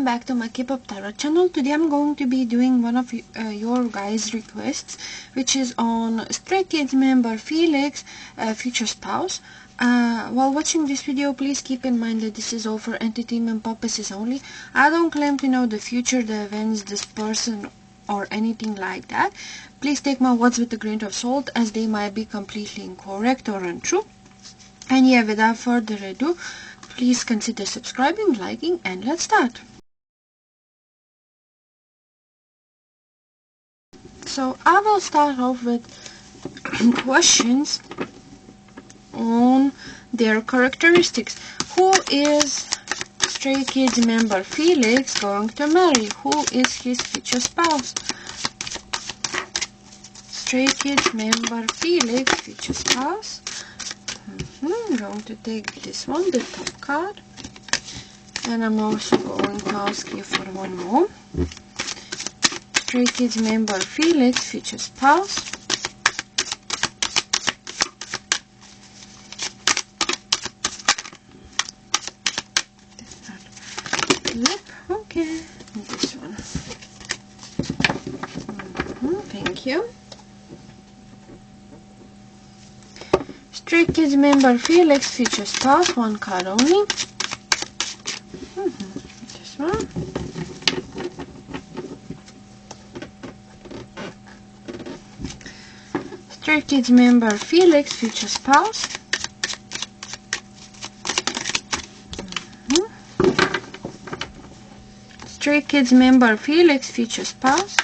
welcome back to my K-pop tarot channel. Today I'm going to be doing one of your guys' requests, which is on Stray Kids member Felix, future spouse. While watching this video, please keep in mind that this is all for entertainment purposes only. I don't claim to know the future, the events, this person, or anything like that. Please take my words with a grain of salt, as they might be completely incorrect or untrue. And yeah, without further ado, please consider subscribing, liking, and let's start. So I will start off with questions on their characteristics. Who is Stray Kids member Felix going to marry? Who is his future spouse? Stray Kids member Felix, future spouse. I'm going to take this one, the top card, and I'm also going to ask you for one more. Stray Kids member Felix, future spouse. Yep, okay, this one. Thank you. Stray Kids member Felix, future spouse, one card only. This one. Stray Kids member Felix, future spouse. Stray Kids member Felix, future spouse.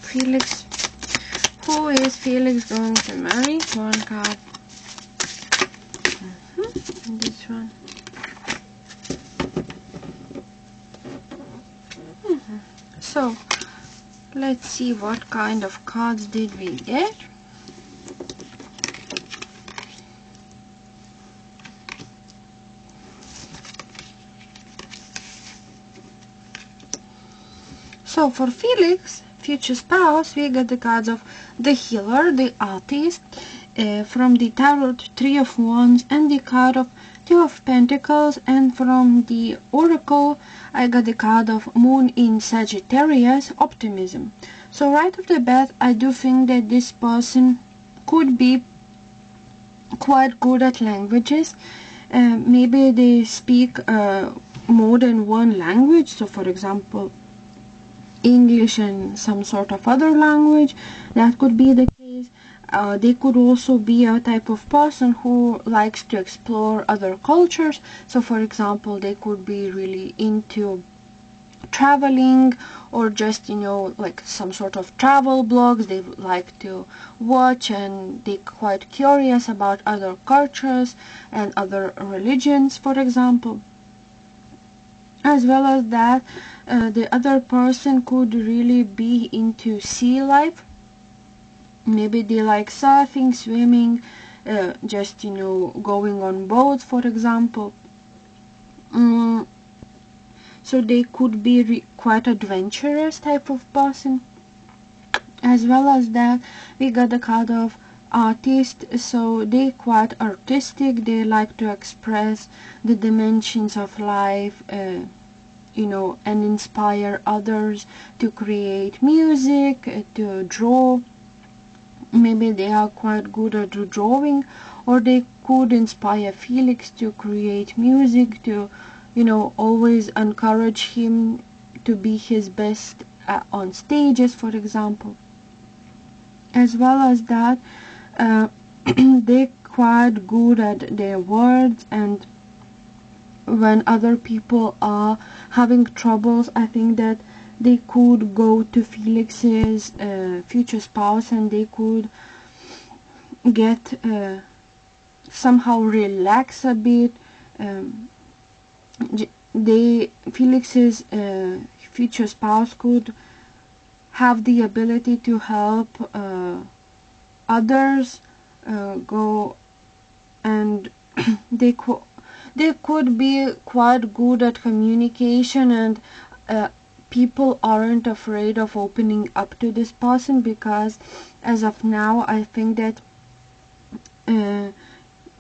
Felix, who is Felix going to marry? One card. And this one. So, let's see what kind of cards did we get. So, for Felix, future spouse, we got the cards of the healer, the artist, from the tarot, Three of Wands, and the card of Two of Pentacles, and from the oracle I got the card of Moon in Sagittarius, optimism. So right off the bat, I do think that this person could be quite good at languages. Maybe they speak more than one language, so for example English and some sort of other language. That could be the case. They could also be a type of person who likes to explore other cultures. So for example, they could be really into traveling, or just, you know, like some sort of travel blogs they like to watch, and they're quite curious about other cultures and other religions, for example. As well as that, the other person could really be into sea life. Maybe they like surfing, swimming, just, you know, going on boats, for example. So they could be quite adventurous type of person. As well as that, we got the card of artist, so they quite artistic. They like to express the dimensions of life, you know, and inspire others to create music, to draw. Maybe they are quite good at drawing, or they could inspire Felix to create music, to, you know, always encourage him to be his best on stages, for example. As well as that, they're quite good at their words, and when other people are having troubles, I think that they could go to Felix's future spouse, and they could get somehow relax a bit. Felix's future spouse could have the ability to help others go, and they could be quite good at communication, and people aren't afraid of opening up to this person, because as of now I think that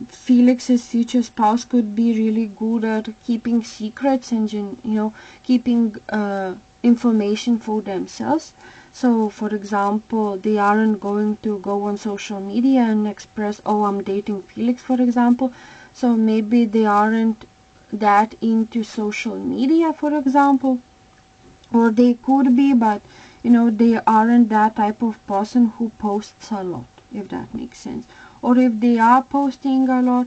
Felix's future spouse could be really good at keeping secrets and keeping information for themselves. So for example, they aren't going to go on social media and express, oh, I'm dating Felix, for example. So maybe they aren't that into social media, for example, or they could be, but they aren't that type of person who posts a lot, if that makes sense. Or if they are posting a lot,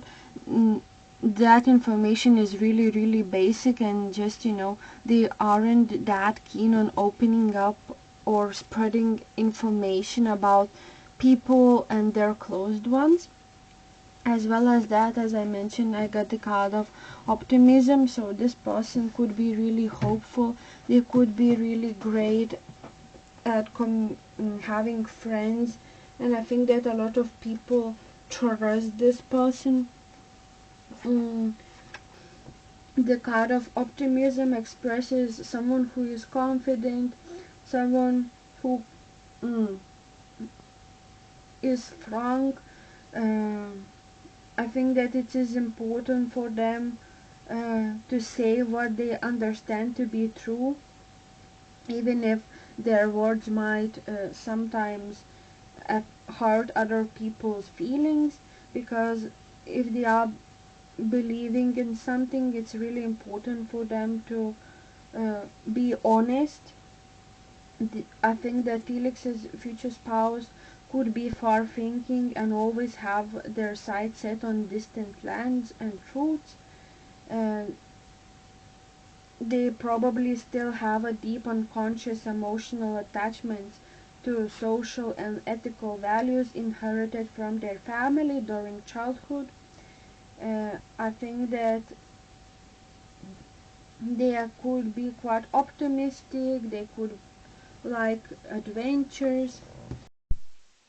that information is really really basic, and just they aren't that keen on opening up or spreading information about people and their closed ones. As well as that, as I mentioned, I got the card of optimism. So this person could be really hopeful. They could be really great at having friends, and I think that a lot of people trust this person. mm, the card of optimism expresses someone who is confident, someone who mm, is frank. um I think that it is important for them to say what they understand to be true, even if their words might sometimes hurt other people's feelings. Because if they are believing in something, it's really important for them to be honest. I think that Felix's future spouse could be far thinking and always have their sights set on distant lands and truths. Uh, they probably still have a deep unconscious emotional attachment to social and ethical values inherited from their family during childhood. I think that they could be quite optimistic, they could like adventures.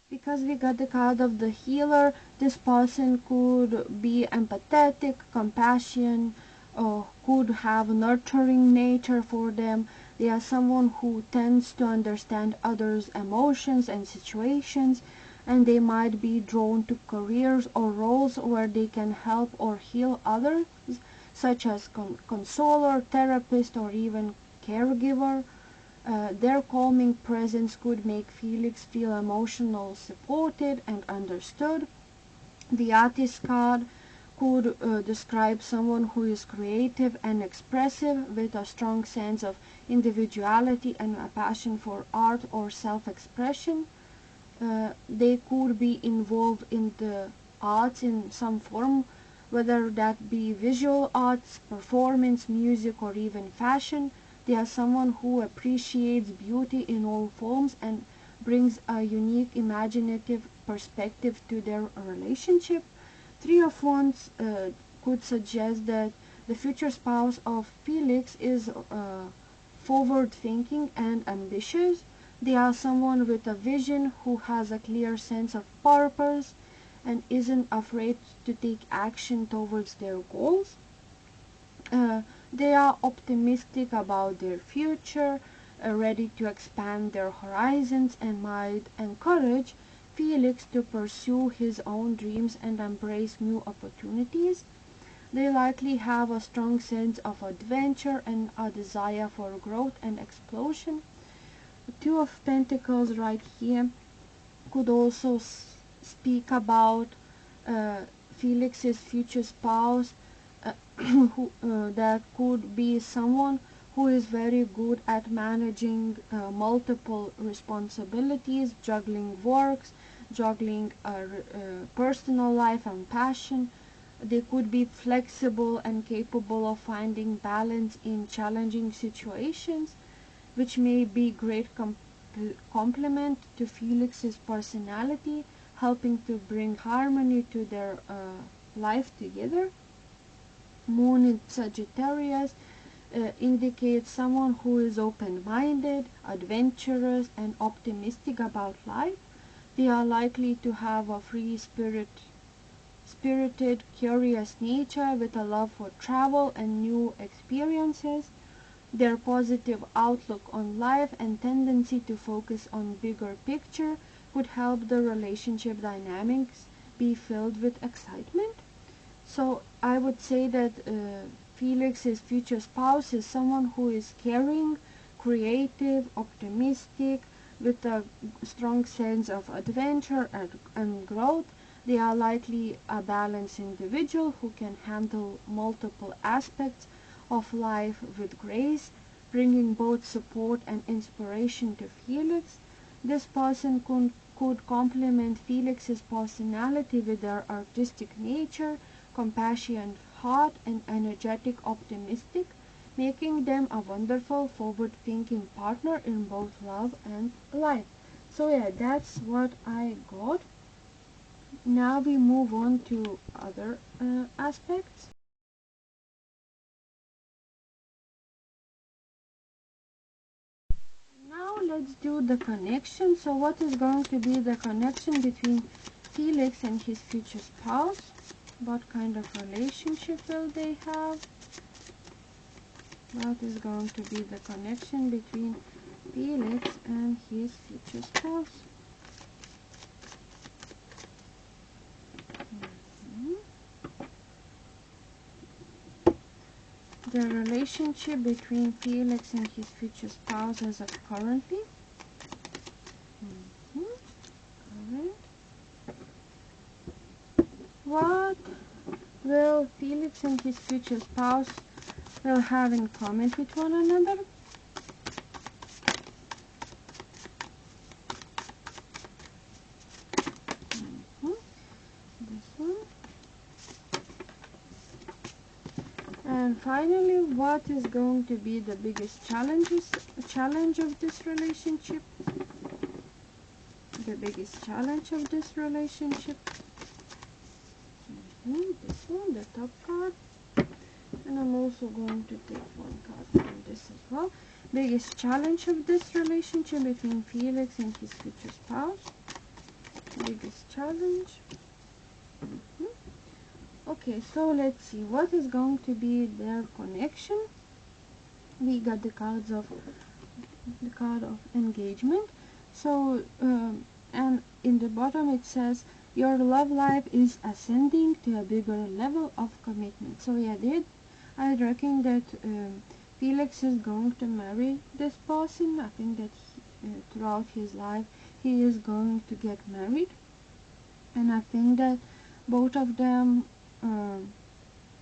Because we got the card of the healer, this person could be empathetic, compassion, or could have nurturing nature for them. They are someone who tends to understand others' emotions and situations, and they might be drawn to careers or roles where they can help or heal others, such as consoler, therapist, or even caregiver. Their calming presence could make Felix feel emotionally supported and understood. The artist card could describe someone who is creative and expressive with a strong sense of individuality and a passion for art or self-expression. They could be involved in the arts in some form, whether that be visual arts, performance, music, or even fashion. They are someone who appreciates beauty in all forms and brings a unique imaginative perspective to their relationship. Three of Wands could suggest that the future spouse of Felix is forward thinking and ambitious. They are someone with a vision who has a clear sense of purpose and isn't afraid to take action towards their goals. Uh, they are optimistic about their future, ready to expand their horizons, and might encourage Felix to pursue his own dreams and embrace new opportunities. They likely have a strong sense of adventure and a desire for growth and explosion. The Two of Pentacles right here could also speak about uh, Felix's future spouse, that could be someone who is very good at managing multiple responsibilities, juggling works, juggling personal life and passion. They could be flexible and capable of finding balance in challenging situations, which may be great complement to Felix's personality, helping to bring harmony to their life together. Moon in Sagittarius indicates someone who is open-minded, adventurous, and optimistic about life. They are likely to have a spirited, curious nature with a love for travel and new experiences. Their positive outlook on life and tendency to focus on bigger picture could help the relationship dynamics be filled with excitement. So I would say that Felix's future spouse is someone who is caring, creative, optimistic, with a strong sense of adventure and growth. They are likely a balanced individual who can handle multiple aspects of life with grace, bringing both support and inspiration to Felix. This person could complement Felix's personality with their artistic nature, compassionate heart, and energetic optimistic, making them a wonderful forward-thinking partner in both love and life. So yeah, that's what I got. Now we move on to other aspects. Now let's do the connection. So what is going to be the connection between Felix and his future spouse? What kind of relationship will they have? What is going to be the connection between Felix and his future spouse? The relationship between Felix and his future spouse as of currently. What will Felix and his future spouse will have in common with one another? This one. And finally, what is going to be the biggest challenge of this relationship? The biggest challenge of this relationship. This one, the top card. And I'm also going to take one card from this as well. Biggest challenge of this relationship between Felix and his future spouse. Biggest challenge. Okay, so let's see what is going to be their connection. We got the card of engagement. So and in the bottom it says your love life is ascending to a bigger level of commitment. So yeah, I reckon that Felix is going to marry this person. I think that throughout his life he is going to get married, and I think that both of them,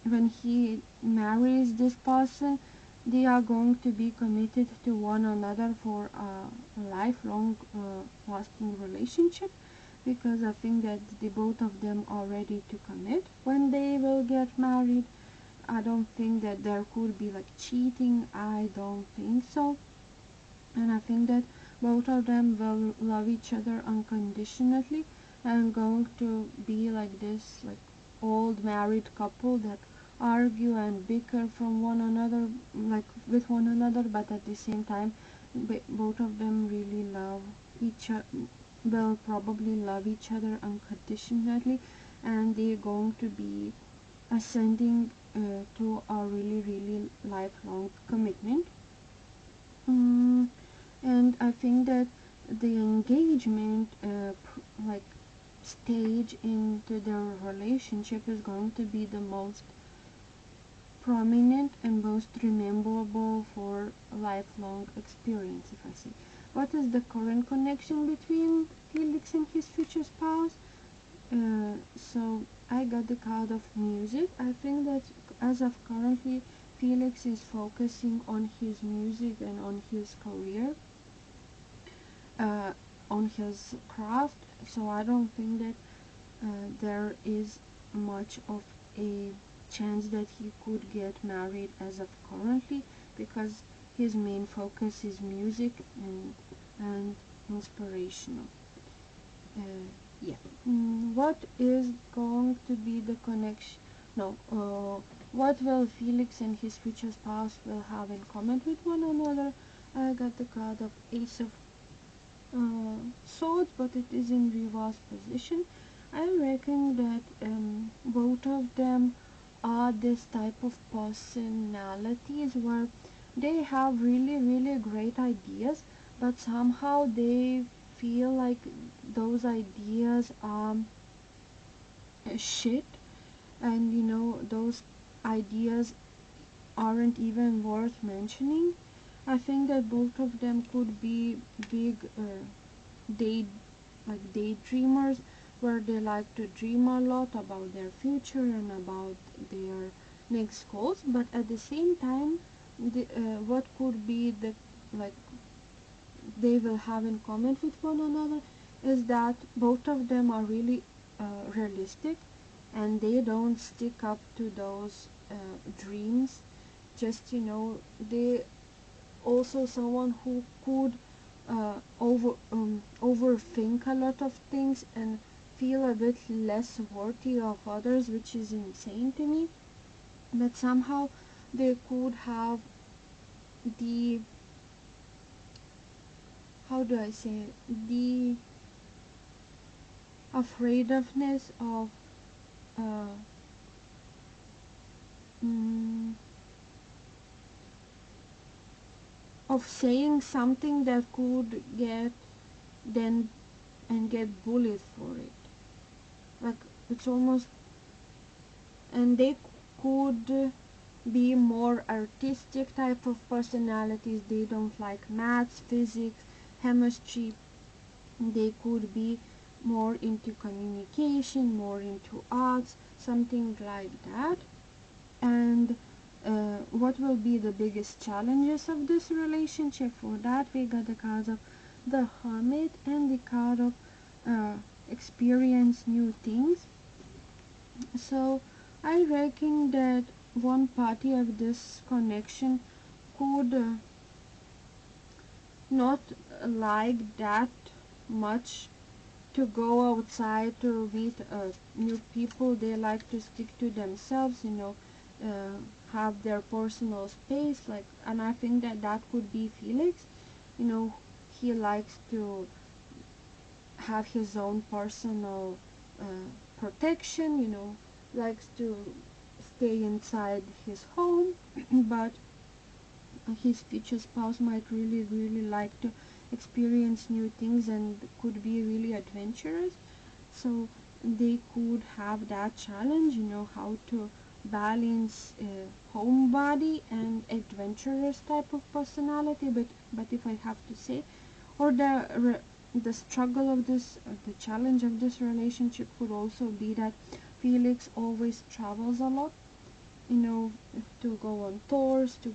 when he marries this person, they are going to be committed to one another for a lifelong lasting relationship, because I think that the both of them are ready to commit when they will get married. I don't think that there could be like cheating. I don't think so. And I think that both of them will love each other unconditionally and going to be like this like old married couple that argue and bicker from one another, like with one another, but at the same time both of them really love each other, will probably love each other unconditionally, and they're going to be ascending to a really lifelong commitment. And I think that the engagement like stage into their relationship is going to be the most prominent and most rememberable for a lifelong experience. If I say, what is the current connection between Felix and his future spouse? So I got the card of music. I think that as of currently, Felix is focusing on his music and on his career, on his craft. So I don't think that there is much of a chance that he could get married as of currently, because his main focus is music and inspirational. Yeah. What is going to be the connection? No. What will Felix and his future spouse will have in common with one another? I got the card of Ace of Swords, but it is in reverse position. I reckon that both of them are this type of personalities where they have really great ideas, but somehow they feel like those ideas are shit, and those ideas aren't even worth mentioning. I think that both of them could be big day daydreamers, where they like to dream a lot about their future and about their next goals. But at the same time, what could be the like they will have in common with one another is that both of them are really realistic, and they don't stick up to those dreams. Just they also someone who could overthink a lot of things and feel a bit less worthy of others, which is insane to me. But somehow they could have the, how do I say it, the afraidness uh, mm, of saying something that could get then and get bullied for it. Like, it's almost, and they could be more artistic type of personalities. They don't like maths, physics, chemistry. They could be more into communication, more into arts, something like that. And what will be the biggest challenges of this relationship? For that, we got the card of the Hermit and the card of experience new things. So I reckon that one party of this connection could not like that much to go outside to meet new people. They like to stick to themselves, uh, have their personal space. Like, and I think that that could be Felix. You know, he likes to have his own personal protection. Likes to stay inside his home, but his future spouse might really like to experience new things and could be really adventurous. So they could have that challenge, how to balance homebody and adventurous type of personality. But if I have to say, or the struggle of this, the challenge of this relationship could also be that Felix always travels a lot, you know, to go on tours, to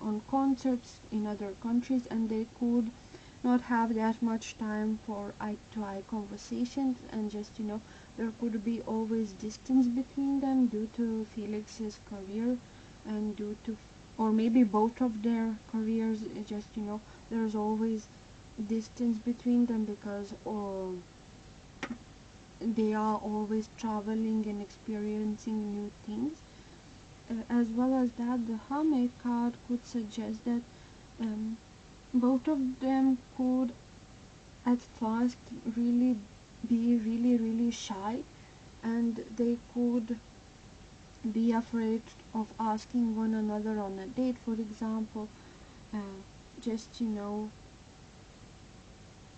on concerts in other countries, and they could not have that much time for eye-to-eye conversations, and just there could be always distance between them due to Felix's career and due to, or maybe both of their careers. Just there's always distance between them because they are always traveling and experiencing new things. As well as that, the Hermit card could suggest that um, both of them could at first really be really shy, and they could be afraid of asking one another on a date, for example. Just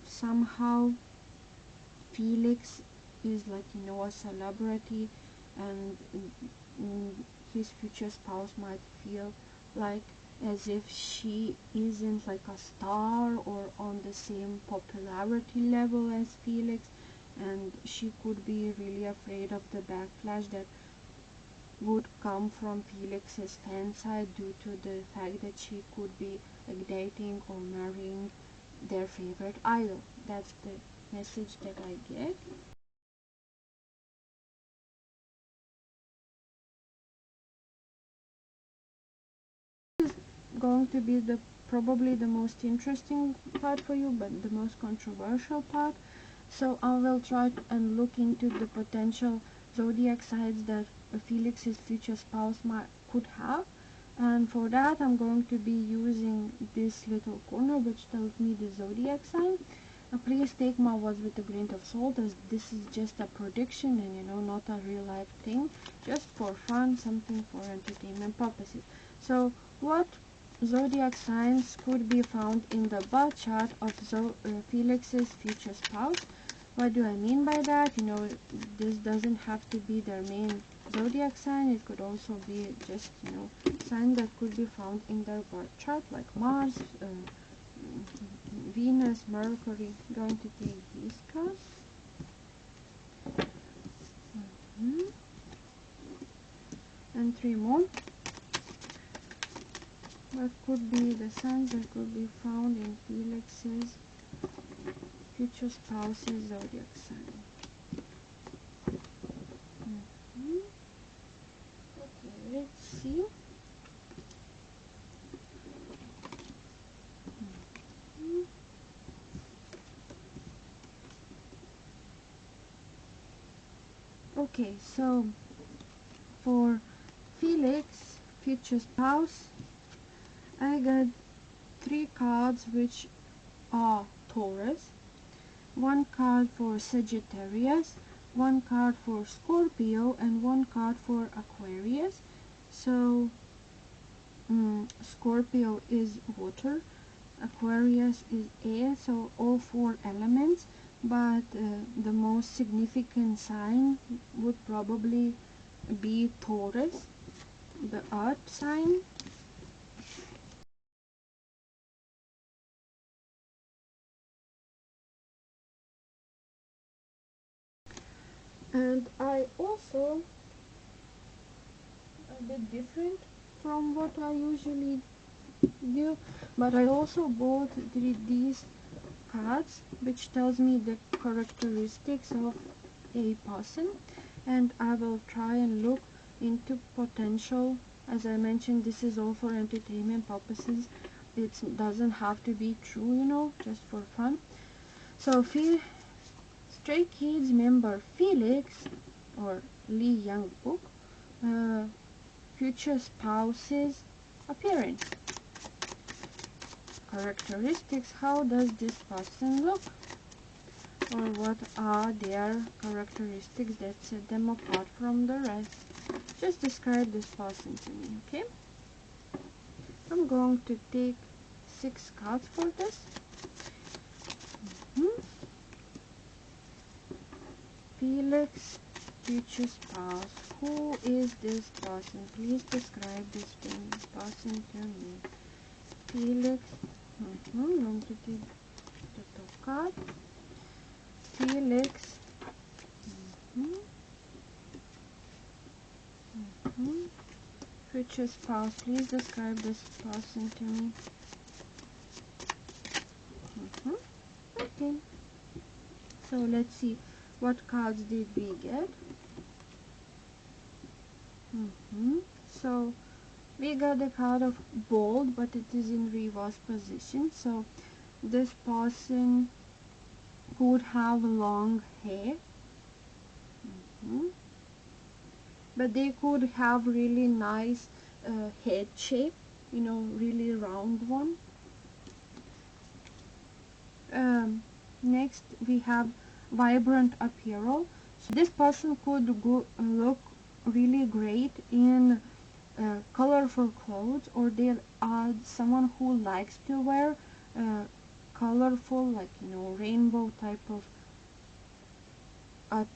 somehow Felix is like a celebrity, and his future spouse might feel like as if she isn't like a star or on the same popularity level as Felix, and she could be really afraid of the backlash that would come from Felix's fan side due to the fact that she could be like dating or marrying their favorite idol. That's the message that I get. Going to be the probably the most interesting part for you, but the most controversial part. So I will try and look into the potential zodiac signs that Felix's future spouse could have. And for that, I'm going to be using this little corner which tells me the zodiac sign. Please take my words with a grain of salt, as this is just a prediction and not a real life thing, just for fun, something for entertainment purposes. So what zodiac signs could be found in the birth chart of Felix's future spouse? What do I mean by that? This doesn't have to be their main zodiac sign. It could also be just, sign that could be found in their birth chart, like Mars, Venus, Mercury. Going to take these cards. And 3 more. What could be the signs that could be found in Felix's future spouse's zodiac sign? Okay, let's see. Okay, so for Felix, future spouse, I got 3 cards which are Taurus, 1 card for Sagittarius, 1 card for Scorpio, and 1 card for Aquarius. So Scorpio is water, Aquarius is air, so all 4 elements, but the most significant sign would probably be Taurus, the earth sign. And I also, a bit different from what I usually do, but I also bought these cards which tells me the characteristics of a person, and I will try and look into potential. As I mentioned, this is all for entertainment purposes. It doesn't have to be true, just for fun. So Stray Kids member Felix, or Lee Young Book, future spouse's appearance. Characteristics: how does this person look? Or what are their characteristics that set them apart from the rest? Just describe this person to me, okay? I'm going to take 6 cards for this. Felix, future spouse. Who is this person? Please describe this person to me. Felix. I'm going to take the top card. Felix. Future spouse. Please describe this person to me. Okay. So let's see. What cards did we get? So we got the card of bold, but it is in reverse position. So this person could have long hair, but they could have really nice head shape, really round one. Next we have vibrant apparel. So this person could look really great in colorful clothes, or they are someone who likes to wear colorful, like rainbow type of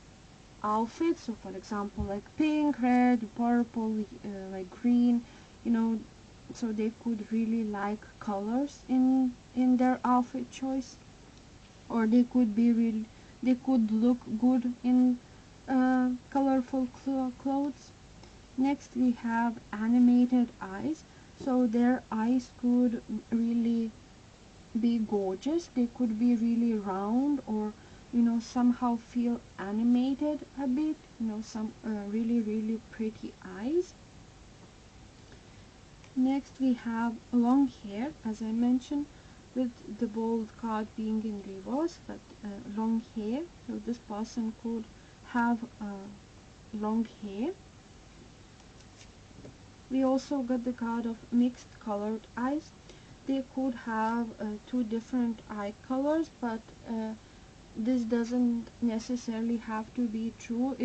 outfits. So for example, like pink, red, purple, like green, so they could really like colors in their outfit choice, or they could look good in colorful clothes. Next we have animated eyes. So their eyes could really be gorgeous. They could be really round, or somehow feel animated a bit, some really pretty eyes. Next we have long hair, as I mentioned, with the bold card being in reverse, but long hair. So this person could have long hair. We also got the card of mixed colored eyes. They could have 2 different eye colors, but this doesn't necessarily have to be true.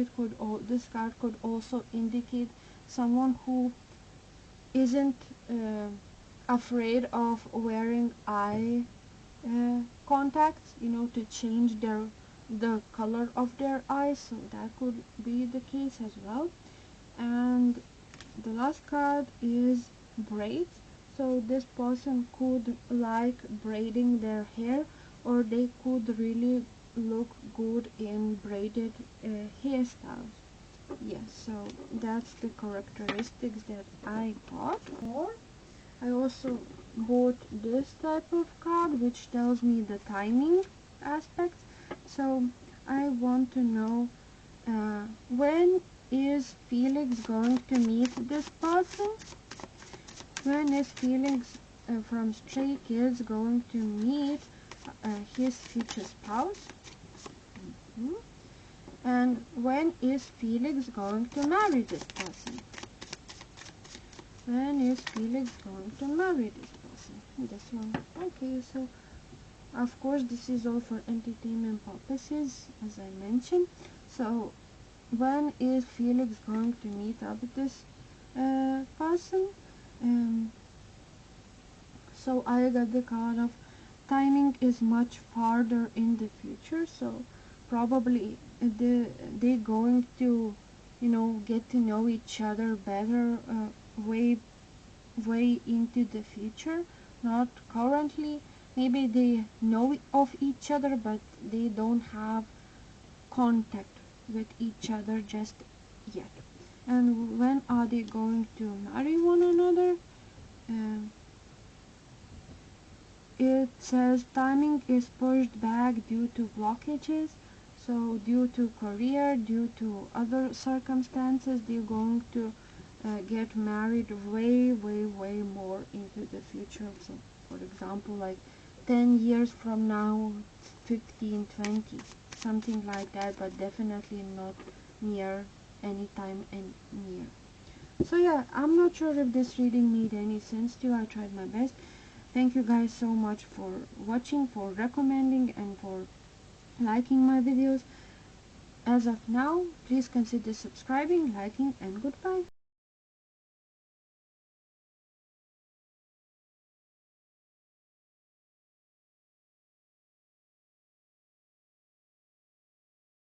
This card could also indicate someone who isn't afraid of wearing eye contacts, to change the color of their eyes. So that could be the case as well. And the last card is braids. So this person could like braiding their hair, or they could really look good in braided hairstyles. Yes, so that's the characteristics that I got. Or I also bought this type of card which tells me the timing aspects. So I want to know when is Felix going to meet this person? When is Felix from Stray Kids going to meet his future spouse? Mhm. And when is Felix going to marry this person? When is Felix going to marry this person? This one. Okay, so of course this is all for entertainment purposes, as I mentioned. So when is Felix going to meet up with this person? Um, so I got the card of timing is much farther in the future. So probably they going to, get to know each other better way into the future, not currently. Maybe they know of each other, but they don't have contact with each other just yet. And when are they going to marry one another? Um, it says timing is pushed back due to blockages. So due to career, due to other circumstances, they're going to get married way more into the future. So for example, like 10 years from now, 15, 20, something like that, but definitely not near anytime and near. So yeah, I'm not sure if this reading made any sense to you. I tried my best. Thank you guys so much for watching, for recommending, and for liking my videos. As of now, please consider subscribing, liking, and goodbye.